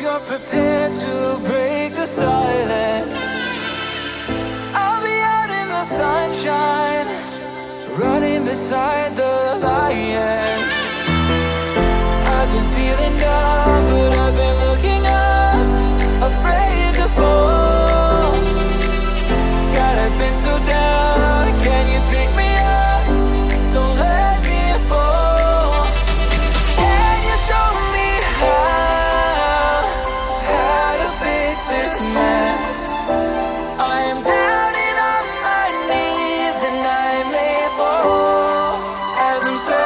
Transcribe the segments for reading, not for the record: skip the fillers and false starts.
you're prepared to break the silence, I'll be out in the sunshine, running beside the lions. I've been feeling down, but I've been looking up, afraid to fall. God, I've been so down, can you pick me up? Don't let me fall. Can you show me how to fix this mess? I am down and on my knees and I may fall as I'm so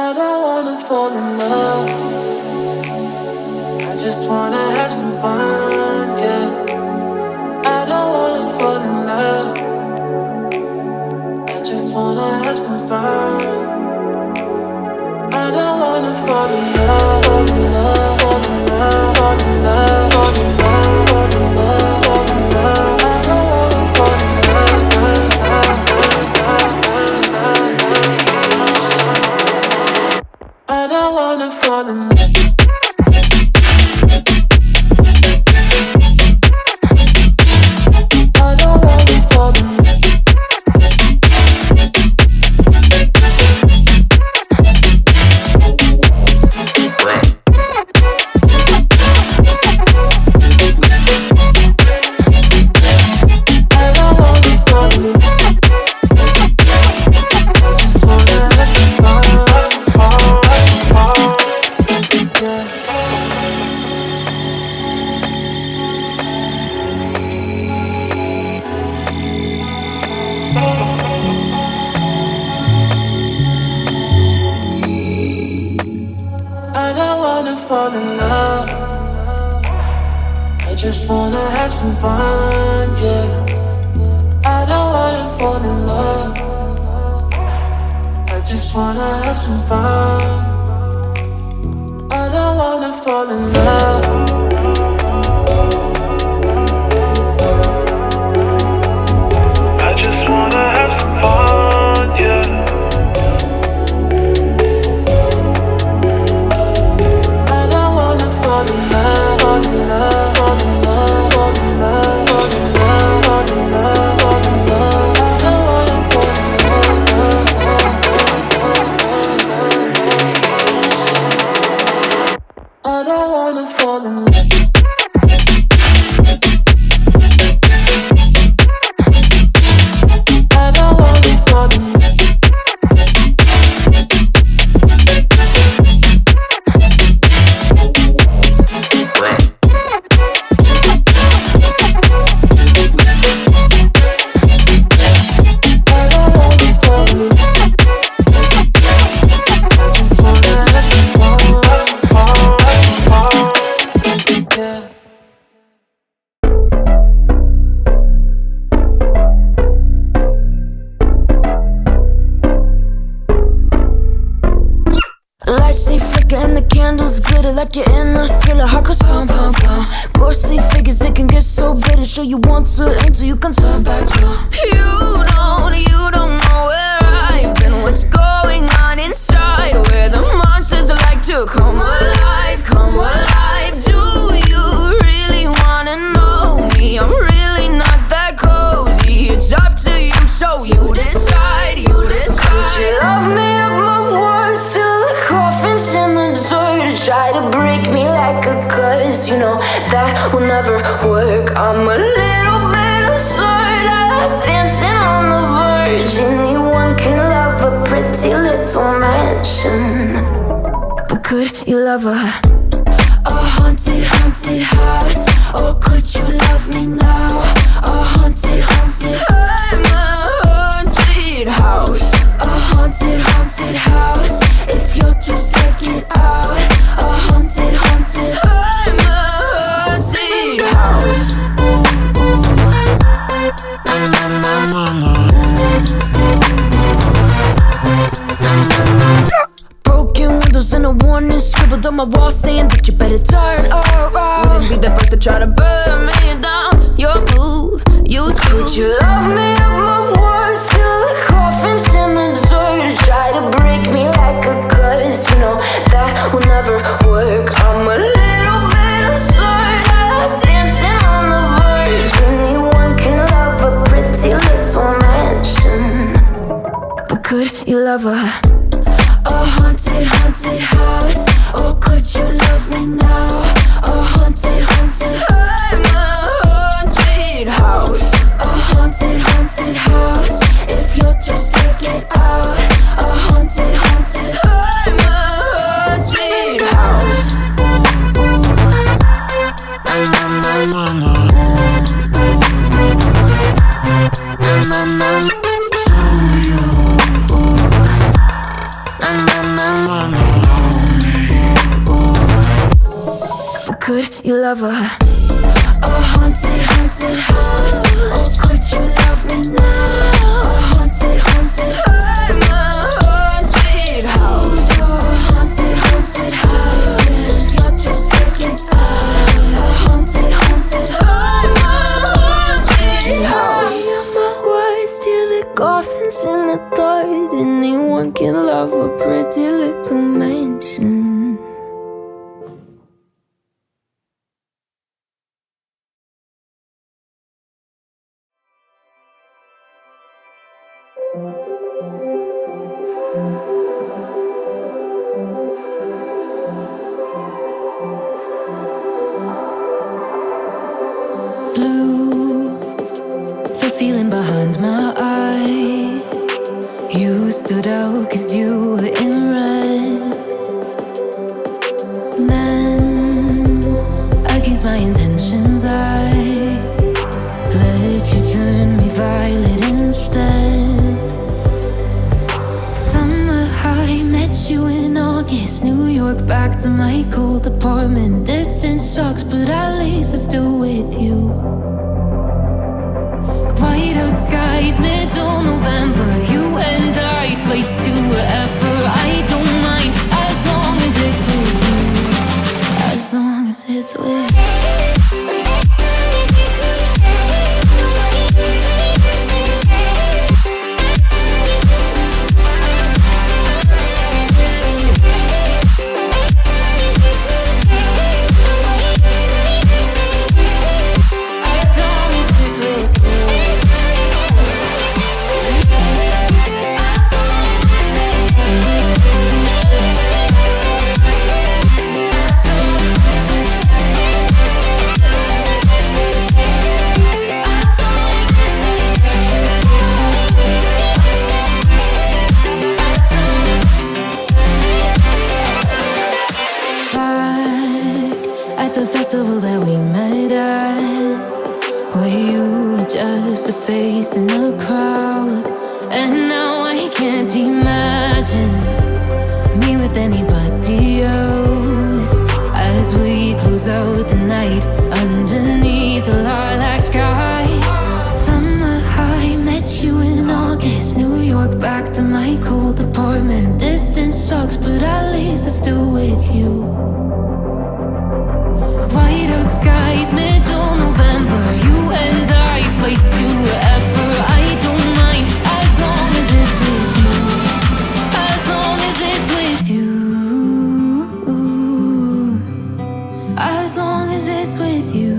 I don't wanna fall in love. I just wanna have some fun, yeah. I don't wanna fall in love. I just wanna have some fun. I don't wanna fall in love, fall in love, fall in love, fall in love, fall in love, fall in love, fall in love. I don't wanna fall in love. I don't wanna fall in love. Fall in love. I just wanna have some fun, yeah. I don't wanna fall in love. I just wanna have some fun. I don't wanna fall in love. I just wanna have some fun, yeah. Fall in love, fall in love, fall in love, fall in love, fall in love, fall in love, fall in love. I don't wanna fall in love. I don't wanna fall in love. I don't wanna fall in love. Like you're in a thriller, heart goes pum pum pum. Ghostly figures, they can get so bitter. Sure you want to enter, you can turn back now. You don't know where I've been. What's going on inside? Where the monsters like to come alive, come alive. Do you really wanna know me? I'm really not that cozy. It's up to you, so you decide, you decide. Would you love me up my words till the coffin's in the dirt? Try to break me like a curse, you know that will never work. I'm a little bit absurd. I like dancing on the verge. Anyone can love a pretty little mansion, but could you love a haunted, haunted house? Or could you love me now? A haunted, haunted. I'm a haunted house. A haunted, haunted house. If you're just scared, get out. A haunted, haunted. I'm a haunted house. Na na na na na. Broken windows and a warning scribbled on my wall saying that you better turn around. Wouldn't be the first to try to burn me down. Your move, you do. Would you love me up my words till the coffin's in the dirt? Try to break me like a curse, you know that will never work. I'm a little bit absurd. I like dancing on the verge. Anyone can love a pretty little mansion, but could you love a haunted, haunted house? Or could you love me now? A haunted, haunted. I'm a haunted house. A haunted, haunted house. If you're just scared, get out. A haunted, haunted. I'm a haunted house. Na na na na na. Na na na. Na na na na. you love her. A haunted, haunted house. Oh, could you love me now? A haunted, haunted. I'm a haunted house. You're a haunted, haunted house. You're just sick inside. A haunted, haunted. I'm a haunted house. Why steal the coffins in the dark? Anyone can love a pretty little mansion. Blue, the feeling behind my eyes. You stood out 'cause you were in red. Then, against my intentions, I let you turn me violet instead. Summer high, met you in August. New York, back to my cold apartment. Distance sucks, but at least I'm still with you. White out skies, middle November. You and I, flights to wherever. I don't mind, as long as it's with you. As long as it's with you. That we met at, where you were just a face in a crowd. And now I can't imagine me with anybody else. As we close out the night underneath the lilac sky. Summer high, met you in August. New York, back to my cold apartment. Distance sucks, but at least I'm still with you. White out skies, middle November. You and I, flights to wherever. I don't mind, as long as it's with you. As long as it's with you. As long as it's with you.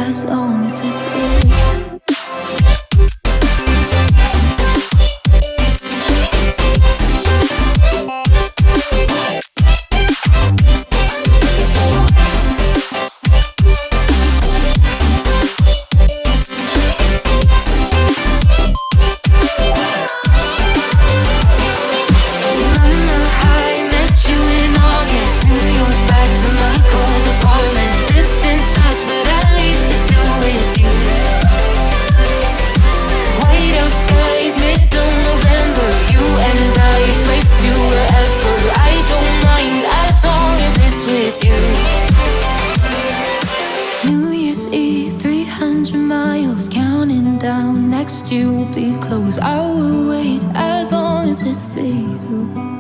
As long as it's with you. You will be close. I will wait as long as it's for you.